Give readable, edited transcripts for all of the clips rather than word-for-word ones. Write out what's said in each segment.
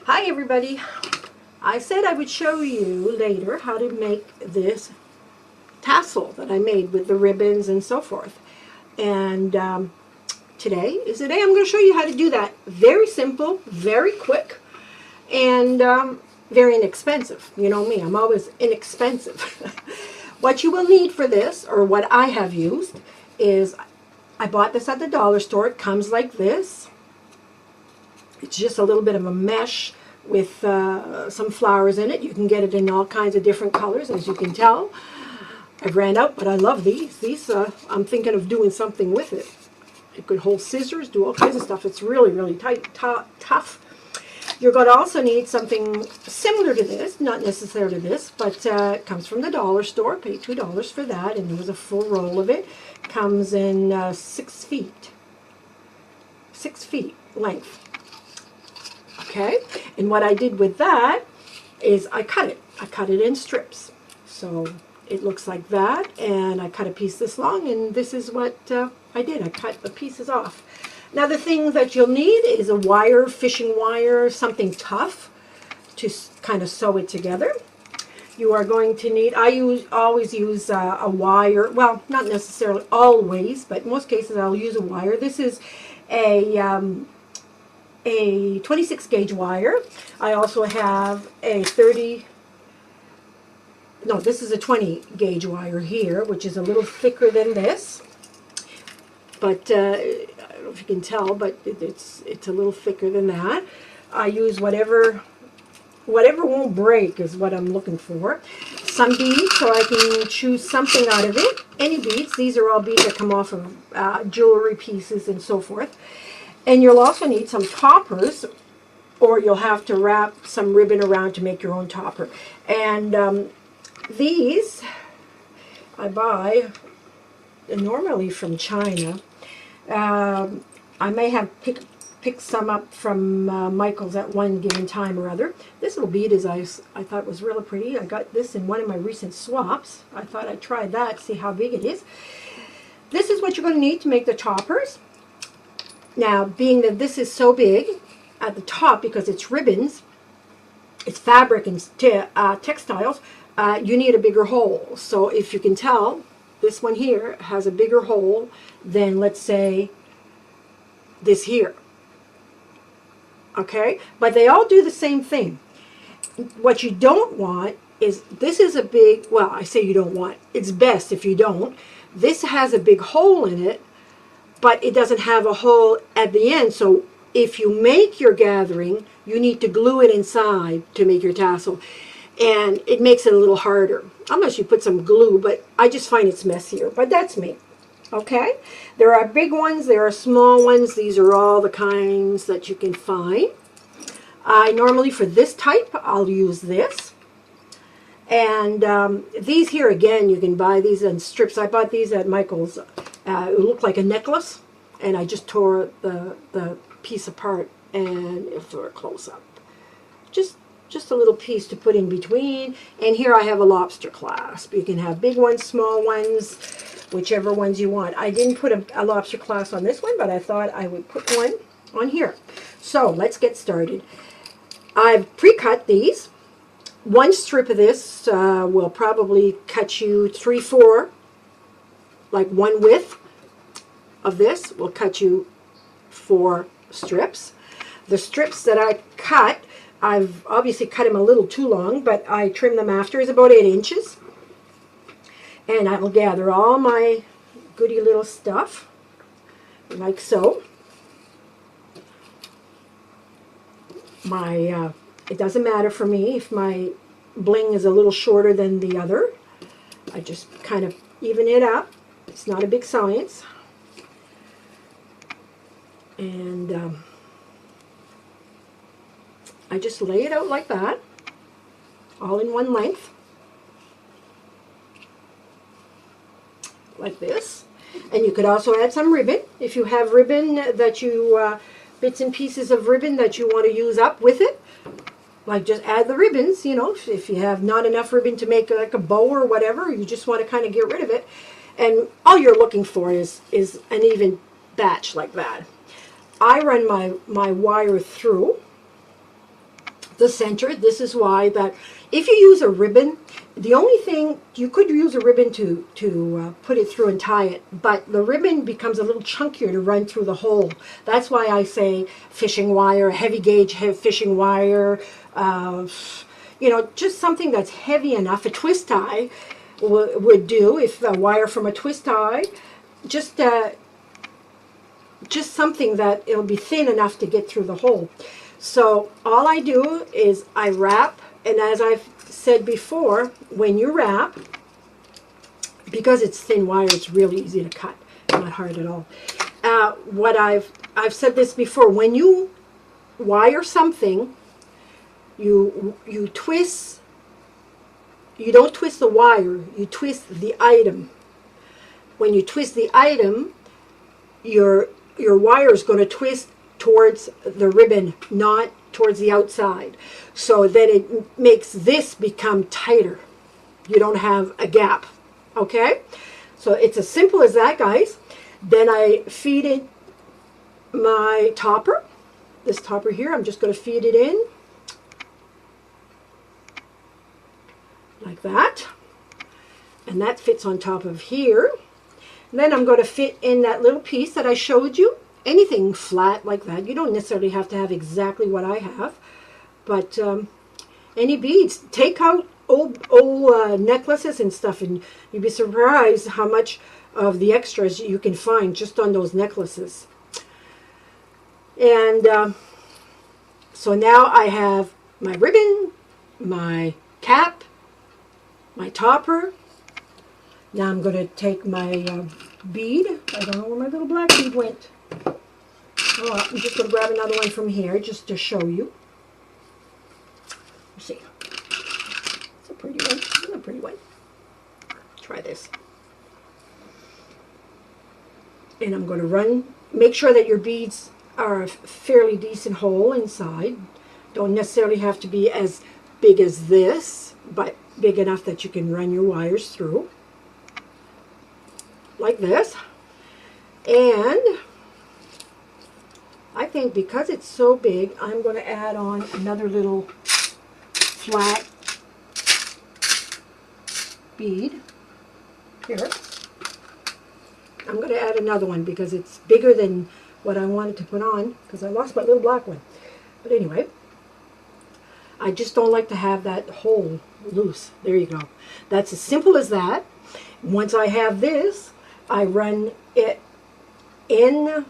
Hi everybody. I said I would show you later how to make this tassel that I made with the ribbons and so forth. And today is the day I'm going to show you how to do that. Very simple, very quick, and very inexpensive. You know me, I'm always inexpensive. What you will need for this, or what I have used, is I bought this at the dollar store. It comes like this. It's just a little bit of a mesh with some flowers in it. You can get it in all kinds of different colors, as you can tell. I've ran out, but I love these. I'm thinking of doing something with it. It could hold scissors, do all kinds of stuff. It's really, really tight, tough. You're going to also need something similar to this, not necessarily this, but it comes from the dollar store. Pay $2 for that, and there was a full roll of it. Comes in 6 feet. 6 feet length. Okay, and what I did with that is I cut it. I cut it in strips. So it looks like that, and I cut a piece this long, and this is what I did. I cut the pieces off. Now the thing that you'll need is a wire, fishing wire, something tough to kind of sew it together. You are going to need, always use a wire, well, not necessarily always, but in most cases I'll use a wire. This is a 26 gauge wire. I also have a this is a 20 gauge wire here, which is a little thicker than this. But I don't know if you can tell, but it's a little thicker than that. I use whatever won't break is what I'm looking for. Some beads, so I can choose something out of it. Any beads. These are all beads that come off of jewelry pieces and so forth. And you'll also need some toppers, or you'll have to wrap some ribbon around to make your own topper. And these I buy normally from China. I may have picked some up from Michael's at one given time or other. This little bead I thought was really pretty. I got this in one of my recent swaps. I thought I'd try that, see how big it is. This is what you're going to need to make the toppers. Now, being that this is so big at the top because it's ribbons, it's fabric and textiles, you need a bigger hole. So if you can tell, this one here has a bigger hole than, let's say, this here. Okay? But they all do the same thing. What you don't want is, this is a big, well, I say you don't want, it's best if you don't. This has a big hole in it, but it doesn't have a hole at the end. So if you make your gathering, you need to glue it inside to make your tassel. And it makes it a little harder, unless you put some glue, but I just find it's messier. But that's me. Okay? There are big ones, there are small ones. These are all the kinds that you can find. I normally, for this type, I'll use this. And these here, again, you can buy these in strips. I bought these at Michael's. It looked like a necklace, and I just tore the piece apart, and for a close-up. Just a little piece to put in between. And here I have a lobster clasp. You can have big ones, small ones, whichever ones you want. I didn't put a lobster clasp on this one, but I thought I would put one on here. So let's get started. I've pre-cut these. One strip of this will probably cut you 3/4. Like one width of this will cut you 4 strips. The strips that I cut, I've obviously cut them a little too long, but I trim them after, is about 8 inches. And I will gather all my goody little stuff, like so. It doesn't matter for me if my bling is a little shorter than the other. I just kind of even it up. It's not a big science. And I just lay it out like that, all in one length, like this. And you could also add some ribbon. If you have ribbon that you, bits and pieces of ribbon that you want to use up with it, like just add the ribbons, you know, if you have not enough ribbon to make like a bow or whatever, you just want to kind of get rid of it. And all you're looking for is an even batch like that. I run my wire through the center. This is why that if you use a ribbon, the only thing, you could use a ribbon to put it through and tie it, but the ribbon becomes a little chunkier to run through the hole. That's why I say fishing wire, heavy gauge fishing wire, you know, just something that's heavy enough. A twist tie would do, if a wire from a twist tie, just something that it'll be thin enough to get through the hole. So all I do is I wrap, and as I've said before, when you wrap, because it's thin wire, it's really easy to cut, not hard at all. What I've said this before, when you wire something, you twist. You don't twist the wire, you twist the item. When you twist the item, your wire is going to twist towards the ribbon, not towards the outside. So then it makes this become tighter. You don't have a gap. Okay? So it's as simple as that, guys. Then I feed it my topper. This topper here, I'm just going to feed it in. Like that. And that fits on top of here. And then I'm going to fit in that little piece that I showed you. Anything flat like that. You don't necessarily have to have exactly what I have. But any beads. Take out old necklaces and stuff, and you'd be surprised how much of the extras you can find just on those necklaces. And so now I have my ribbon, my cap, my topper. Now I'm going to take my bead. I don't know where my little black bead went. Oh, I'm just going to grab another one from here just to show you. Let's see. It's a pretty one. It's a pretty one. Try this. And I'm going to run. Make sure that your beads are a fairly decent hole inside. Don't necessarily have to be as big as this, but big enough that you can run your wires through. Like this. And I think because it's so big, I'm going to add on another little flat bead here. I'm going to add another one because it's bigger than what I wanted to put on, because I lost my little black one. But anyway, I just don't like to have that hole loose. There you go. That's as simple as that. Once I have this, I run it in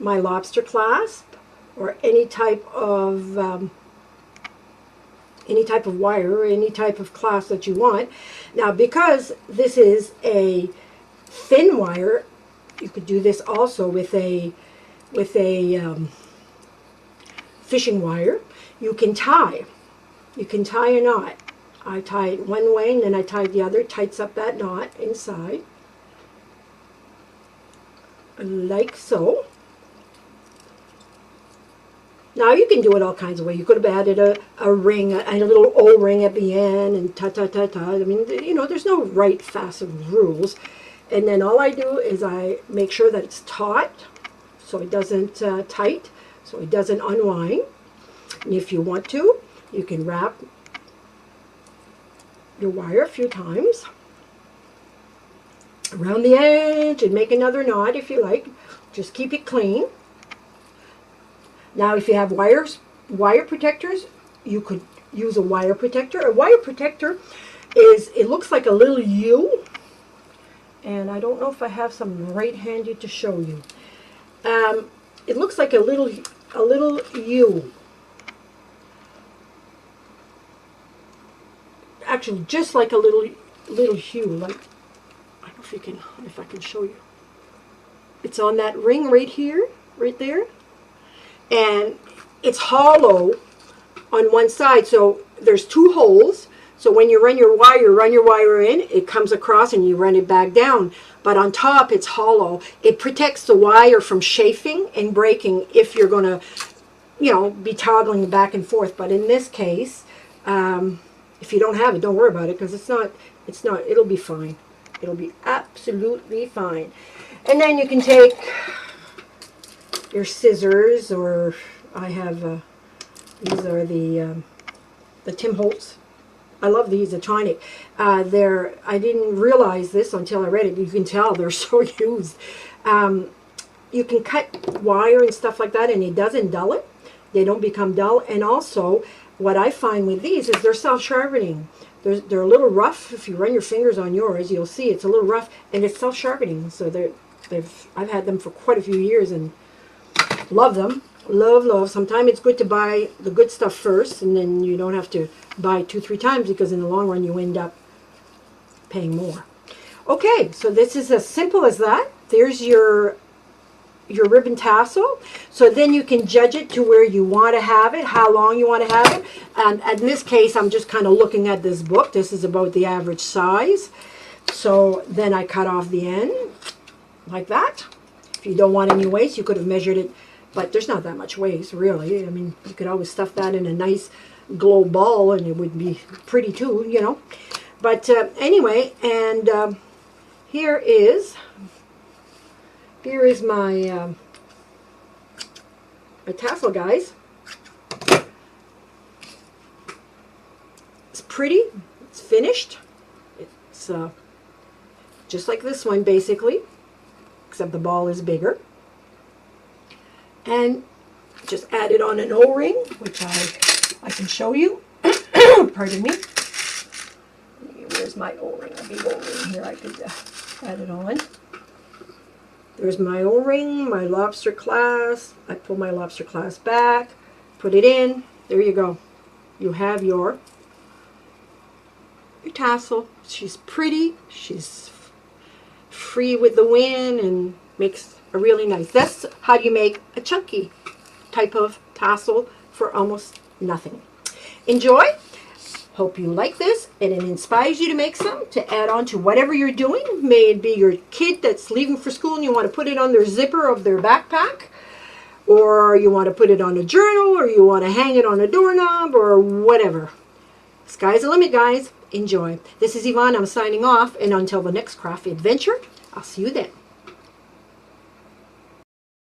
my lobster clasp or any type of wire or any type of clasp that you want. Now, because this is a thin wire, you could do this also with a fishing wire. You can tie a knot. I tie it one way and then I tie the other. It tights up that knot inside, like so. Now you can do it all kinds of ways. You could have added a ring, a little O-ring at the end, and ta-ta-ta-ta. I mean, you know, there's no right facet rules. And then all I do is I make sure that it's taut, so it doesn't tight, so it doesn't unwind. And if you want to, you can wrap your wire a few times around the edge and make another knot if you like. Just keep it clean. Now, if you have wire protectors, you could use a wire protector. A wire protector it looks like a little U, and I don't know if I have some right-handed to show you. It looks like a little U. Actually, just like a little U. Like, I don't know if I can show you. It's on that ring right here, right there. And it's hollow on one side, so there's two holes. So when you run your wire in, it comes across and you run it back down. But on top, it's hollow. It protects the wire from chafing and breaking if you're going to, you know, be toggling back and forth. But in this case, if you don't have it, don't worry about it, because it'll be fine. It'll be absolutely fine. And then you can take your scissors, or I have These are the Tim Holtz. I love these, the tonic. I didn't realize this until I read it. You can tell they're so used. You can cut wire and stuff like that, and it doesn't dull it. They don't become dull. And also, what I find with these is they're self-sharpening. They're a little rough. If you run your fingers on yours, you'll see it's a little rough, and it's self-sharpening. So I've had them for quite a few years and love them. Love, love. Sometimes it's good to buy the good stuff first, and then you don't have to buy 2-3 times, because in the long run you end up paying more. Okay, so this is as simple as that. There's your ribbon tassel. So then you can judge it to where you want to have it, how long you want to have it. And in this case, I'm just kind of looking at this book. This is about the average size. So then I cut off the end like that. If you don't want any waste, you could have measured it, but there's not that much waste, really. I mean, you could always stuff that in a nice glow ball, and it would be pretty too, you know. But anyway, and here is my my tassel, guys. It's pretty. It's finished. It's just like this one, basically, except the ball is bigger. And just add it on an O-ring, which I can show you. Pardon me. Where's my O-ring? A big O-ring here. I could add it on. There's my O-ring, my lobster clasp. I pull my lobster clasp back, put it in. There you go. You have your tassel. She's pretty. She's free with the wind and makes a really nice. That's how you make a chunky type of tassel for almost nothing. Enjoy. Hope you like this and it inspires you to make some to add on to whatever you're doing. May it be your kid that's leaving for school and you want to put it on their zipper of their backpack, or you want to put it on a journal, or you want to hang it on a doorknob, or whatever. Sky's the limit, guys. Enjoy. This is Yvonne. I'm signing off, and until the next craft adventure, I'll see you then.